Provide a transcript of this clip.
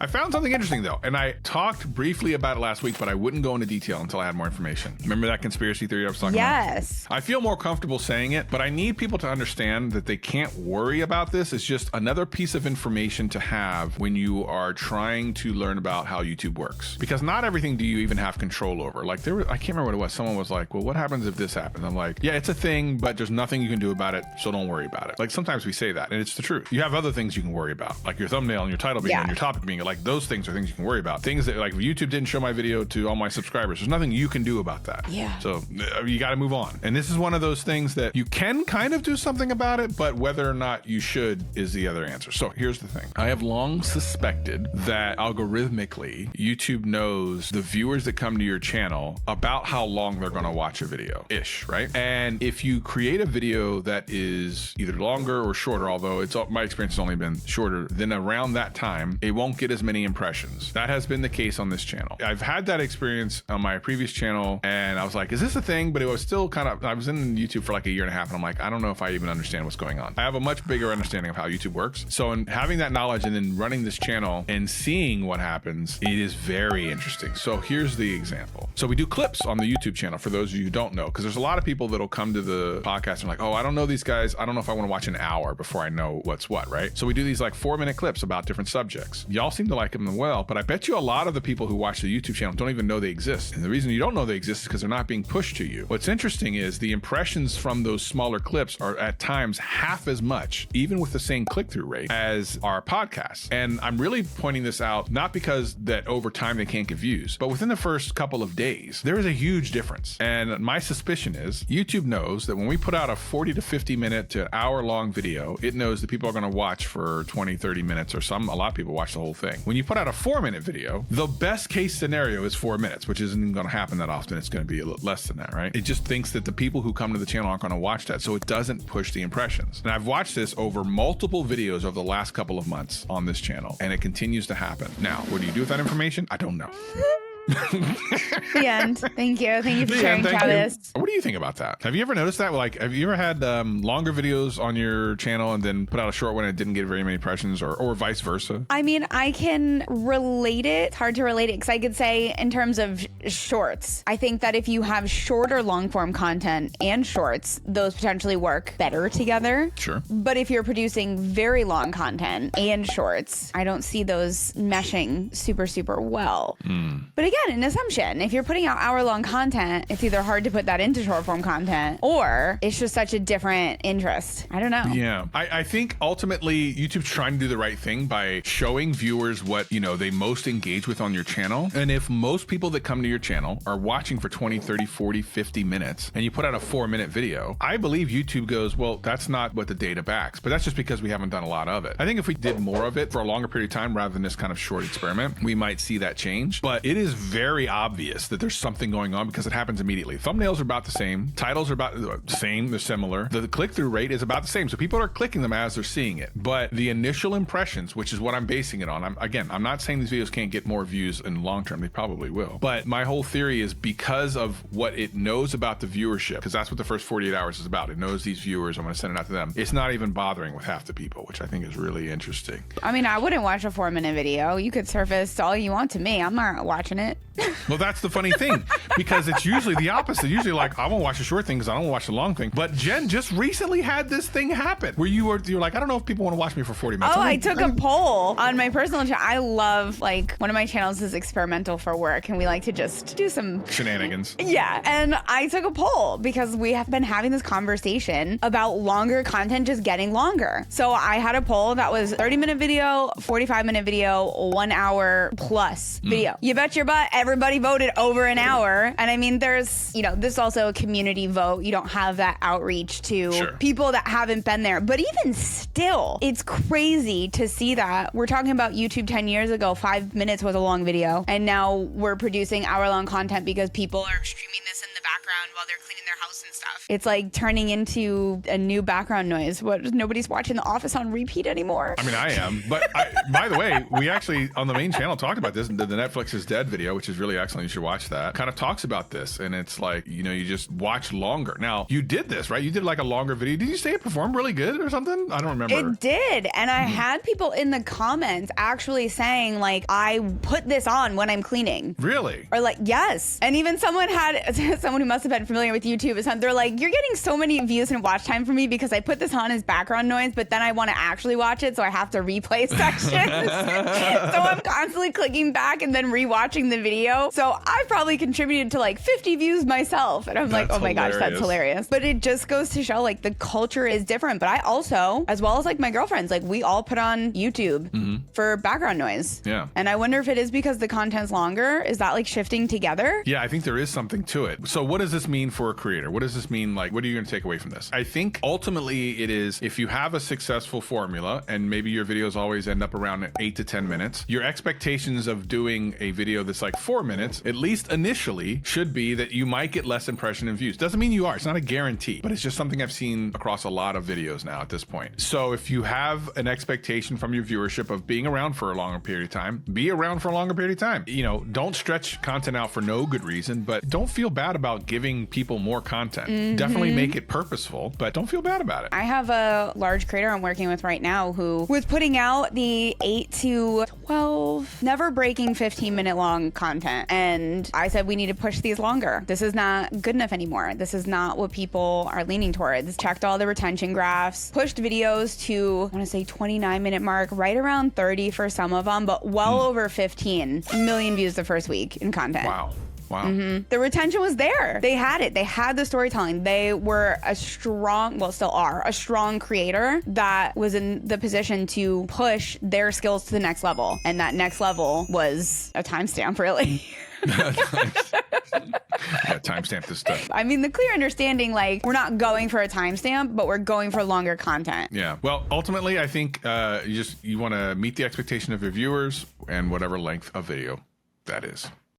I found something interesting though, and I talked briefly about it last week, but I wouldn't go into detail until I had more information. Remember that conspiracy theory I was talking about? Yes. I feel more comfortable saying it, but I need people to understand that they can't worry about this. It's just another piece of information to have when you are trying to learn about how YouTube works. Because not everything do you even have control over. Like I can't remember what it was. Someone was like, well, what happens if this happens? I'm like, yeah, it's a thing, but there's nothing you can do about it, so don't worry about it. Like sometimes we say that, and it's the truth. You have other things you can worry about, like your thumbnail and your title being and your topic being like those things are things you can worry about. Things that like if YouTube didn't show my video to all my subscribers, there's nothing you can do about that. Yeah. So you got to move on. And this is one of those things that you can kind of do something about it, but whether or not you should is the other answer. So here's the thing. I have long suspected that algorithmically YouTube knows the viewers that come to your channel about how long they're going to watch a video-ish, right? And if you create a video that is either longer or shorter, although my experience has only been shorter, then around that time, it won't get as many impressions. That has been the case on this channel. I've had that experience on my previous channel, and I was like, is this a thing? But it was still kind of, I was in YouTube for like a year and a half, and I'm like, I don't know if I even understand what's going on. I have a much bigger understanding of how YouTube works. So in having that knowledge and then running this channel and seeing what happens, it is very interesting. So here's the example. So we do clips on the YouTube channel for those of you who don't know, because there's a lot of people that'll come to the podcast and like, oh, I don't know these guys. I don't know if I want to watch an hour before I know what's what, right? So we do these like 4-minute clips about different subjects. Y'all seem to like them well, but I bet you a lot of the people who watch the YouTube channel don't even know they exist. And the reason you don't know they exist is because they're not being pushed to you. What's interesting is the impressions from those smaller clips are at times half as much, even with the same click-through rate, as our podcasts. And I'm really pointing this out, not because that over time they can't get views, but within the first couple of days, there is a huge difference. And my suspicion is YouTube knows that when we put out a 40 to 50 minute to hour-long video, it knows that people are going to watch for 20, 30 minutes, or a lot of people watch the whole thing. When you put out a 4-minute video, the best case scenario is 4 minutes, which isn't going to happen that often. It's going to be a little less than that, right? It just thinks that the people who come to the channel aren't going to watch that, so it doesn't push the impressions. And I've watched this over multiple videos over the last couple of months on this channel, and it continues to happen. Now, what do you do with that information? I don't know. The end. Thank you. Thank you for sharing, Travis. What do you think about that? Have you ever noticed that? Like, have you ever had longer videos on your channel and then put out a short one and it didn't get very many impressions, or vice versa? I mean, I can relate it. It's hard to relate it because I could say in terms of shorts, I think that if you have shorter long form content and shorts, those potentially work better together. Sure. But if you're producing very long content and shorts, I don't see those meshing super, super well. But again, an assumption. If you're putting out hour-long content, it's either hard to put that into short-form content, or it's just such a different interest. I don't know. Yeah. I think ultimately YouTube's trying to do the right thing by showing viewers what, they most engage with on your channel. And if most people that come to your channel are watching for 20, 30, 40, 50 minutes, and you put out a 4-minute video, I believe YouTube goes, well, that's not what the data backs. But that's just because we haven't done a lot of it. I think if we did more of it for a longer period of time rather than this kind of short experiment, we might see that change. But it is very obvious that there's something going on because it happens immediately. Thumbnails are about the same. Titles are about the same. They're similar. The click-through rate is about the same. So people are clicking them as they're seeing it. But the initial impressions, which is what I'm basing it on, I'm not saying these videos can't get more views in the long term. They probably will. But my whole theory is because of what it knows about the viewership, because that's what the first 48 hours is about. It knows these viewers. I'm going to send it out to them. It's not even bothering with half the people, which I think is really interesting. I mean, I wouldn't watch a 4-minute video. You could surface all you want to me. I'm not watching it. Well, that's the funny thing, because it's usually the opposite. Usually, like, I won't watch the short thing because I don't want to watch the long thing. But Jen just recently had this thing happen where you're like, I don't know if people want to watch me for 40 minutes. Oh, I took a poll on my personal channel. I love, one of my channels is experimental for work, and we like to just do some shenanigans. Yeah, and I took a poll because we have been having this conversation about longer content just getting longer. So I had a poll that was 30-minute video, 45-minute video, 1 hour plus video. You bet your butt everybody voted over an hour. And I mean, there's, this is also a community vote. You don't have that outreach to people that haven't been there. But even still, it's crazy to see that. We're talking about YouTube 10 years ago, 5 minutes was a long video. And now we're producing hour-long content because people are streaming this in the background while they're cleaning their house and stuff. It's like turning into a new background noise. Nobody's watching The Office on repeat anymore. I mean, I am. But by the way, we actually, on the main channel, talked about this. The Netflix is Dead video, which is really excellent. You should watch that. Kind of talks about this. And it's like, you know, you just watch longer. Now, you did this, right? You did like a longer video. Did you say it performed really good or something? I don't remember. It did. And I had people in the comments actually saying, like, I put this on when I'm cleaning. Really? Or like, yes. And even someone who must have been familiar with YouTube, they're like, you're getting so many views and watch time from me because I put this on as background noise, but then I want to actually watch it, so I have to replay sections. So I'm constantly clicking back and then rewatching the video. So I probably contributed to like 50 views myself. And I'm like, oh my gosh, that's hilarious. But it just goes to show like the culture is different. But I also, as well as like my girlfriends, like we all put on YouTube for background noise. Yeah. And I wonder if it is because the content's longer. Is that like shifting together? Yeah, I think there is something to it. So what does this mean for a creator? What does this mean? Like, what are you going to take away from this? I think ultimately it is, if you have a successful formula and maybe your videos always end up around 8 to 10 minutes, your expectations of doing a video that's like 4 minutes, at least initially, should be that you might get less impression and views. Doesn't mean you are. It's not a guarantee, but it's just something I've seen across a lot of videos now at this point. So if you have an expectation from your viewership of being around for a longer period of time, be around for a longer period of time. You know, don't stretch content out for no good reason, but don't feel bad about giving people more content. Definitely make it purposeful, but don't feel bad about it. I have a large creator I'm working with right now who was putting out the 8 to 12, never breaking 15-minute long content. And I said, we need to push these longer. This is not good enough anymore. This is not what people are leaning towards. Checked all the retention graphs, pushed videos to, I want to say 29-minute mark, right around 30 for some of them, but well over 15 million views the first week in content. Wow. Wow. The retention was there. They had it. They had the storytelling. They were a strong, well, still are, a strong creator that was in the position to push their skills to the next level. And that next level was a timestamp, really. Yeah, timestamp this stuff. I mean, the clear understanding, like, we're not going for a timestamp, but we're going for longer content. Yeah. Well, ultimately, I think you want to meet the expectation of your viewers and whatever length of video that is.